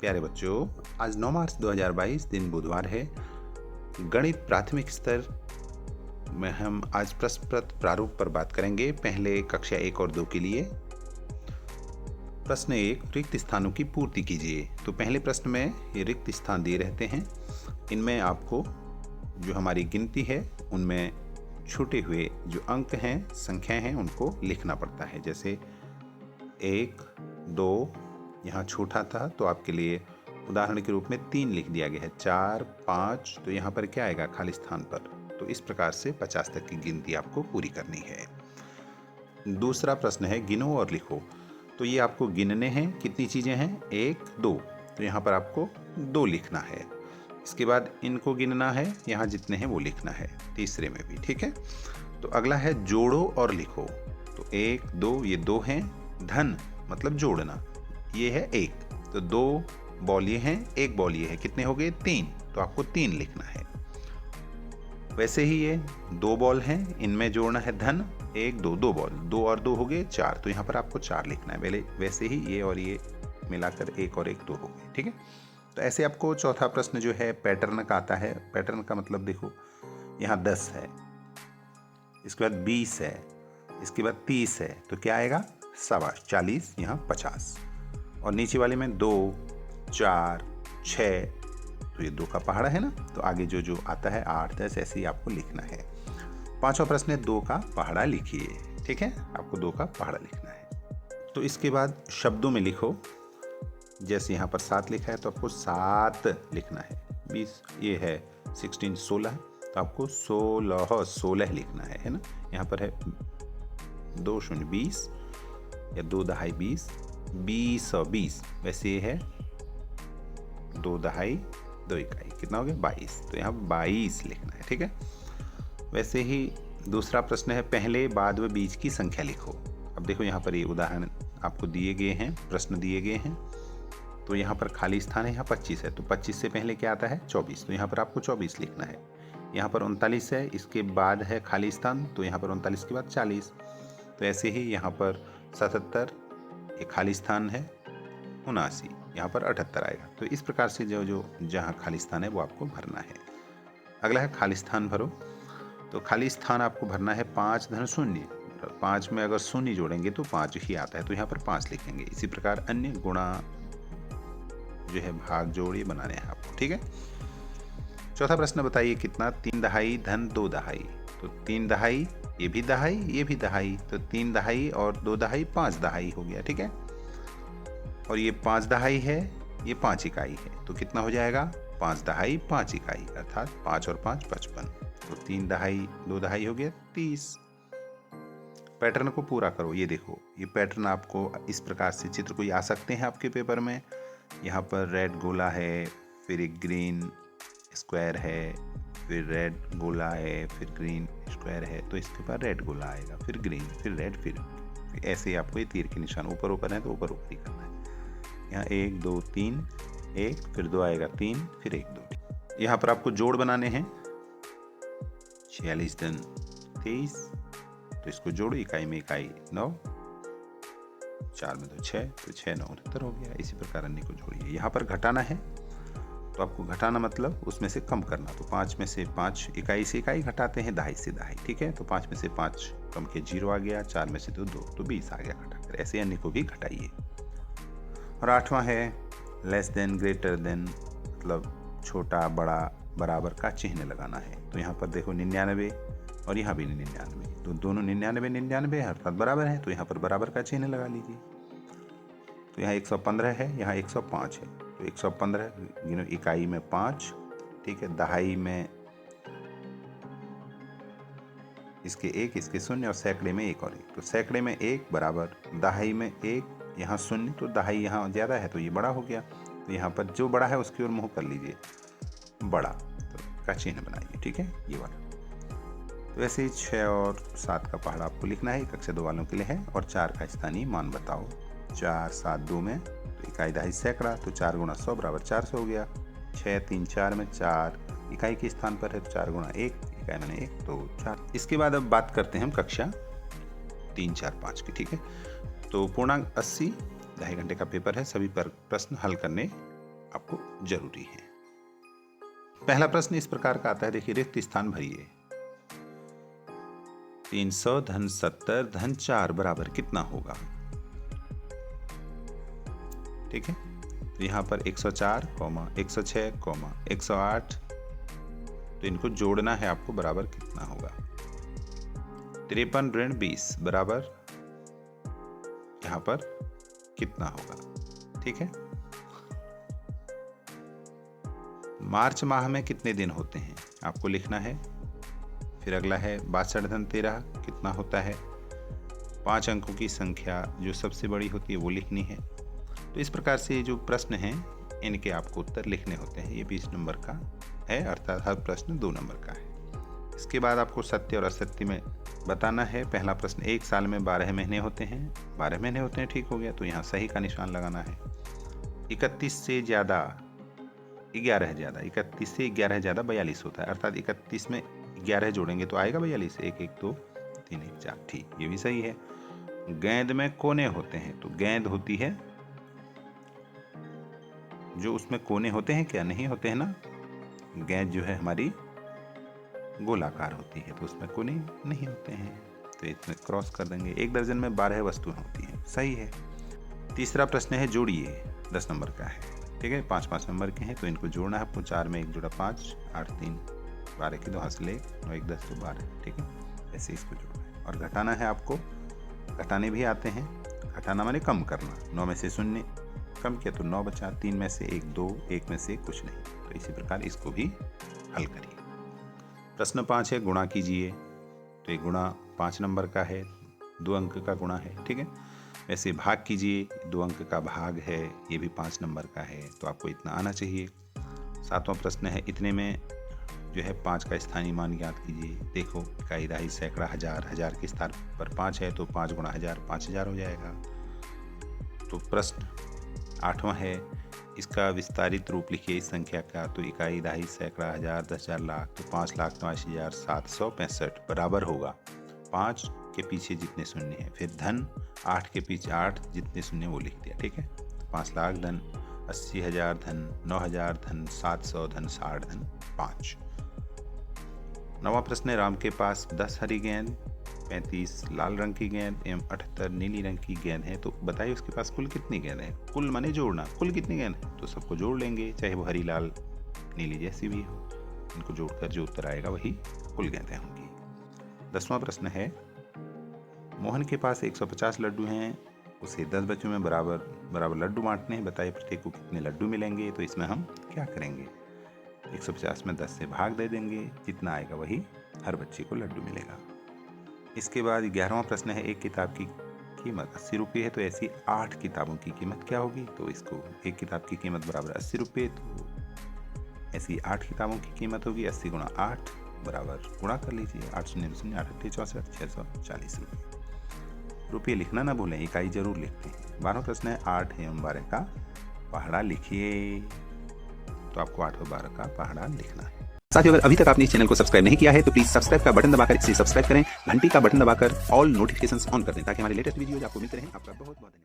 प्यारे बच्चों, आज 9 मार्च 2022 दिन बुधवार है। गणित प्राथमिक स्तर में हम आज प्रश्न पत्र प्रारूप पर बात करेंगे। पहले कक्षा 1 और 2 के लिए प्रश्न 1, रिक्त स्थानों की पूर्ति कीजिए। तो पहले प्रश्न में ये रिक्त स्थान दिए रहते हैं। इनमें आपको जो हमारी गिनती है उनमें छूटे हुए जो अंक हैं, संख्याएं हैं, उनको लिखना पड़ता है। जैसे 1, 2 यहाँ छूटा था तो आपके लिए उदाहरण के रूप में 3 लिख दिया गया है। 4, 5 तो यहाँ पर क्या आएगा खाली स्थान पर। तो इस प्रकार से 50 तक की गिनती आपको पूरी करनी है। दूसरा प्रश्न है गिनो और लिखो। तो ये आपको गिनने हैं। कितनी चीज़ें हैं? 1, 2 तो यहाँ पर आपको 2 लिखना है। इसके बाद इनको गिनना है, यहाँ जितने हैं वो लिखना है तीसरे में भी। ठीक है। तो अगला है जोड़ो और लिखो। तो 1, 2 ये 2 हैं। धन मतलब जोड़ना, ये है 1। तो 2 बॉल ये हैं, 1 बॉल ये है। कितने हो गए? 3। तो आपको 3 लिखना है। वैसे ही ये 2 बॉल हैं, इनमें जोड़ना है धन। 1, 2 2 बॉल, 2 और 2 हो गए 4। तो यहाँ पर आपको 4 लिखना है। वैसे ही ये और ये मिलाकर 1 और 1 2 हो गए। ठीक है। तो ऐसे आपको चौथा प्रश्न जो है पैटर्न का आता है। पैटर्न का मतलब देखो, यहाँ 10 है, इसके बाद 20 है, इसके बाद 30 है। तो क्या आएगा? 40, यहाँ 50। और नीचे वाले में 2, 4, 6 तो ये 2 का पहाड़ा है ना। तो आगे जो जो आता है 8, 10 ऐसे ही आपको लिखना है। पांचवा प्रश्न है 2 का पहाड़ा लिखिए। ठीक है, आपको 2 का पहाड़ा लिखना है। तो इसके बाद शब्दों में लिखो। जैसे यहाँ पर 7 लिखा है तो आपको 7 लिखना है। 20 ये है 16 16 तो आपको 16 लिखना है ना। यहाँ पर है 2 शून्य 20 या 2 दहाई 20, 20 और 20। वैसे ये है 2 दहाई 2 इकाई, कितना हो गया? 22। तो यहाँ 22 लिखना है। ठीक है। वैसे ही दूसरा प्रश्न है पहले बाद व बीच की संख्या लिखो। अब देखो यहाँ पर ये उदाहरण आपको दिए गए हैं, प्रश्न दिए गए हैं। तो यहाँ पर खाली स्थान है, यहाँ 25 है। तो 25 से पहले क्या आता है? 24। तो यहाँ पर आपको 24 लिखना है। यहाँ पर 39 है, इसके बाद है खाली स्थान। तो यहाँ पर 39 के बाद 40। तो ऐसे ही यहाँ पर 77 ये खाली स्थान है, 79 यहाँ पर 78 आएगा। तो इस प्रकार से जो जो जहाँ खाली स्थान है वो आपको भरना है। अगला है खाली स्थान भरो। तो खाली स्थान आपको भरना है 5 धन शून्य। 5 में अगर शून्य जोड़ेंगे तो 5 ही आता है। तो यहाँ पर 5 लिखेंगे। इसी प्रकार अन्य गुणा जो है भाग जोड़ ये बनाने हैं आपको। ठीक है। चौथा प्रश्न बताइए कितना? 3 दहाई धन 2 दहाई। तो 3 दहाई ये भी दहाई, ये भी दहाई। तो 3 दहाई और 2 दहाई 5 दहाई हो गया। ठीक है। और ये 5 दहाई है, ये 5 इकाई है। तो कितना हो जाएगा? 5 दहाई 5 इकाई, अर्थात 5 और 5 55। तो 3 दहाई 2 दहाई हो गया 30। पैटर्न को पूरा करो। ये देखो, ये पैटर्न आपको इस प्रकार से चित्र कोई आ सकते हैं आपके पेपर में। यहाँ पर रेड गोला है, फिर एक ग्रीन स्क्वायर है, फिर रेड गोला है, फिर ग्रीन स्क्वायर है। तो इसके बाद रेड गोला आएगा, फिर ग्रीन, फिर रेड, फिर ऐसे ही आपको ये तीर के निशान ऊपर ऊपर है तो ऊपर ऊपर ही करना है। यहाँ 1 2 3 1, फिर 2 आएगा 3, फिर 1 2। यहाँ पर आपको जोड़ बनाने हैं। 46 धन 23 तो इसको जोड़ो। इकाई में इकाई 9, 4 में 2 6, तो 6 9 69 हो गया। इसी प्रकार अन्य को जोड़िए। यहाँ पर घटाना है तो आपको घटाना मतलब उसमें से कम करना। तो 5 में से 5 इकाई से इकाई घटाते हैं, दहाई से दहाई। ठीक है। तो 5 में से 5 कम के 0 आ गया, 4 में से 2 2 तो 20 आ गया घटाकर। ऐसे अन्य को भी घटाइए। और 8वां है लेस देन ग्रेटर देन, मतलब छोटा बड़ा बराबर का चिन्ह लगाना है। तो यहाँ पर देखो 99 और यहाँ भी 99, तो दोनों 99 99 अर्थात बराबर है। तो यहाँ पर बराबर का चिन्ह लगा लीजिए। तो यहाँ 115 है, यहाँ 105 है। तो 115 इकाई में 5, ठीक है। दहाई में इसके 1, इसके 0 और सैकड़े में 1 और 1। तो सैकड़े में 1 बराबर दहाई में 1, यहाँ 0 तो दहाई यहाँ ज़्यादा है तो ये बड़ा हो गया। तो यहाँ पर जो बड़ा है उसकी ओर मुँह कर लीजिए, बड़ा तो का चिन्ह बनाइए। ठीक है, ये वाला। तो वैसे ही 6 और 7 का पहाड़ा आपको लिखना है। कक्षा 2 वालों के लिए है। और 4 का स्थानीय मान बताओ। 4 7 2 में तो इकाई दहाई सैकड़ा, तो 4 गुणा 100 बराबर 400 हो गया। 6 3 4 में 4 इकाई के स्थान पर है तो 4 गुणा 1 इकाई मैंने 1 तो 4। इसके बाद अब बात करते हैं हम कक्षा 3 4 5 की। ठीक है। तो पूर्णांक 80 ढाई घंटे का पेपर है। सभी पर प्रश्न हल करने आपको जरूरी है। पहला प्रश्न इस प्रकार का आता है, देखिए रिक्त स्थान भरिए। 300 धन 70 धन 4 बराबर कितना होगा? ठीक है, तो यहाँ पर 104, 106, 108, तो इनको जोड़ना है आपको, बराबर कितना होगा? 53 ऋण 20 बराबर यहाँ पर कितना होगा? ठीक है, मार्च माह में कितने दिन होते हैं आपको लिखना है। फिर अगला है 62 धन 13 कितना होता है? 5 अंकों की संख्या जो सबसे बड़ी होती है वो लिखनी है। तो इस प्रकार से ये जो प्रश्न हैं इनके आपको उत्तर लिखने होते हैं। ये 20 नंबर का है, अर्थात हर प्रश्न 2 नंबर का है। इसके बाद आपको सत्य और असत्य में बताना है। पहला प्रश्न, एक साल में 12 महीने होते हैं। 12 महीने होते हैं, ठीक हो गया, तो यहाँ सही का निशान लगाना है। 31 से ज़्यादा 11 ज़्यादा, 31 से 11 ज़्यादा 42 होता है, अर्थात 31 में 11 जोड़ेंगे तो आएगा 42। 1 1 2 3 1 4, ठीक, ये भी सही है। गेंद में कोने होते हैं, तो गेंद होती है जो उसमें कोने होते हैं, क्या नहीं होते हैं ना? गेंद जो है हमारी गोलाकार होती है, तो उसमें कोने नहीं होते हैं, तो इसमें क्रॉस कर देंगे। 1 दर्जन में 12 वस्तुएं होती हैं, सही है। तीसरा प्रश्न है जोड़िए, 10 नंबर का है, ठीक है, 5-5 नंबर के हैं, तो इनको जोड़ना है आपको। 4 में 1 जोड़ा 5, 8 3 12 की 2 हाथ ले, 9 1 10 तो 12, ठीक है, ऐसे इसको जोड़ना है। और घटाना है आपको, घटाने भी आते हैं। घटाना माने कम करना, 9 में से 0 कम किया तो 9 बचा, 3 में से 1 2, 1 में से कुछ नहीं, तो इसी प्रकार इसको भी हल करिए। प्रश्न 5 है गुणा कीजिए, तो ये गुणा 5 नंबर का है, 2 अंक का गुणा है, ठीक है। वैसे भाग कीजिए, 2 अंक का भाग है, ये भी 5 नंबर का है, तो आपको इतना आना चाहिए। 7वां प्रश्न है इतने में जो है 5 का स्थानीय मान ज्ञात कीजिए। देखो इकाई, दहाई, सैकड़ा, हजार, हजार के स्थान पर 5 है, तो 5 गुणा 1000 5000 हो जाएगा। तो प्रश्न 8वां है, इसका विस्तारित रूप लिखिए इस संख्या का। तो इकाई, दहाई, सैकड़ा, हजार, 10,000, लाख, तो 5,82,765 बराबर होगा 5 के पीछे जितने शून्य हैं, फिर धन 8 के पीछे 8 जितने शून्य वो लिख दिया, ठीक है। 5 लाख धन 80,000 धन 9,000 धन 700 धन 60 धन 5। 9वां प्रश्न है राम के पास 10 हरी गेंद, 35 लाल रंग की गेंद एवं 78 नीली रंग की गेंद है, तो बताइए उसके पास कुल कितनी गेंद है। कुल माने जोड़ना, कुल कितनी गेंद है, तो सबको जोड़ लेंगे, चाहे वो हरी लाल नीली जैसी भी हो, इनको जोड़कर जो उत्तर आएगा वही कुल गेंदें होंगी। 10वां प्रश्न है मोहन के पास 150 लड्डू हैं, उसे 10 बच्चों में बराबर लड्डू बांटने हैं, बताइए प्रत्येक को कितने लड्डू मिलेंगे। तो इसमें हम क्या करेंगे, 150 में 10 से भाग दे देंगे, जितना आएगा वही हर बच्चे को लड्डू मिलेगा। इसके बाद 11वां प्रश्न है एक किताब की कीमत 80 रुपये है, तो ऐसी 8 किताबों की कीमत क्या होगी। तो इसको एक किताब की कीमत बराबर 80 रुपये, तो ऐसी 8 किताबों की कीमत होगी 80 गुणा 8 बराबर गुणा कर लीजिए, 8 शून्य 0 8 8 64 640 रुपये लिखना ना भूलें, इकाई जरूर लिखते हैं। 12वां प्रश्न है 8 एवं 12 का पहाड़ा लिखिए, तो आपको 8 और 12 का पहाड़ा लिखना है। साथियों, अगर अभी तक आपने इस चैनल को सब्सक्राइब नहीं किया है तो प्लीज सब्सक्राइब का बटन दबाकर इसे सब्सक्राइब करें, घंटी का बटन दबाकर ऑल नोटिफिकेशंस ऑन कर दें ताकि हमारे लेटेस्ट वीडियोज आपको मिलते रहें। आपका बहुत बहुत धन्यवाद।